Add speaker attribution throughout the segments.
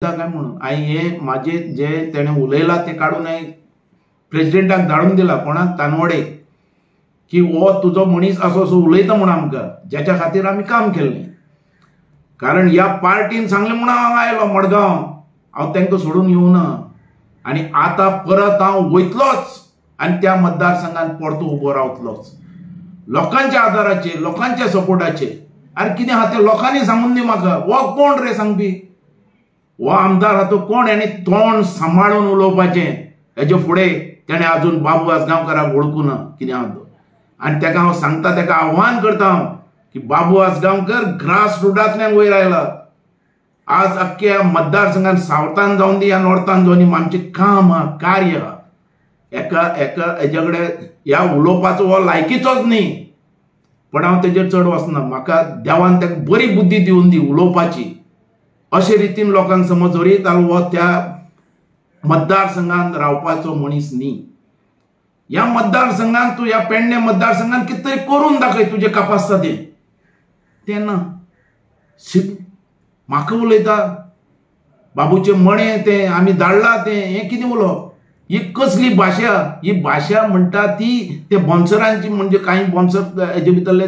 Speaker 1: काय म्हणून आई हे माझे जे त्याने उलयला ते काढून प्रेसिडेंटाक धाडून दिला कोणाक तानवडे की वो तुझो मनीस असो असो उलयता म्हणून आमकां ज्याच्या खातीर आमी काम केल्लें कारण ह्या पार्टीन सांगलें म्हणून हांव आयलो मडगांव हांव तांकां सोडून येवना आनी आतां परत हांव वयतलोच आनी त्या मतदारसंघात परतो उबो रावतलोच लोकांच्या आदाराचेर लोकांच्या सपोर्टाचेर अरे कितें आहा तें लोकांनी सांगून दी म्हाका वो कोण रे सांगपी वो आमदार हा तो कोण आनी तोंड सांबाळून उलोवपाचें हेजे फुडें तेणें अजून बाबू आसगांवकाराक वळखूना कितें आहा तो आनी तेका हांव सांगता तेका आव्हान करता हांव की बाबू आसगांवकर ग्रास रुटांतल्यान वयर आयला आज अख्ख्या मतदारसंघात सावथान जावन दी या नॉर्थान जावन दी आमचें काम हा कार्य हा एका हेजे कडेन ह्या उलोवपाचो हो लायकीचोच न्ही पण हांव तेजेर चड वचना म्हाका देवान तेका बरी बुद्धी दिवन दी उलोवपाची अशे रितीन लोकांक समज जरी हो त्या मतदारसंघात रावपाचो मनीस न्ही ह्या मतदारसंघात तूं ह्या पेडणे मतदारसंघात कितें तरी करून दाखय तुजे कापासतातेन तेन्ना म्हाका उलयता बाबूचे मणे ते आमी धाडला ते हें कितें उलोवप ही कसली भाशा ही भाशा म्हणटा ती ते बोन्सरांची म्हणजे कांय बोन्सर हेजे भितरले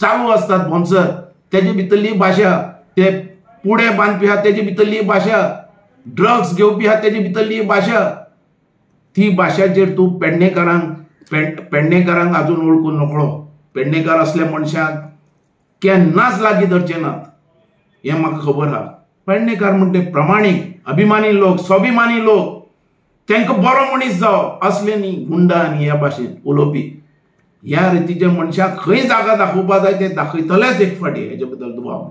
Speaker 1: चालू असतात बोन्सर तेजे भितरली भाशा ते पुढे बांधपी हा तेजे भितरली भाशा ड्रग्स घेवपी हा तेजे भितरली भाशा ती भाशाचेर तूं पेडणेकारांक अजून वळखून नकळो पेडणेकार असल्या मनशाक केन्नाच लागीं धरचे नात हें म्हाका खबर आहा पेडणेकार म्हणटे प्रमाणीक अभिमानी लोक स्वाभिमानी लोक तांकां बरो मनीस जावप असले न्ही गुंडा आनी ह्या भाशेन उलोवपी ह्या रितीच्या मनशाक खंय जागा दाखोवपा जाय ते दाखयतलेच एक फाटी हेजे बद्दल दुबाव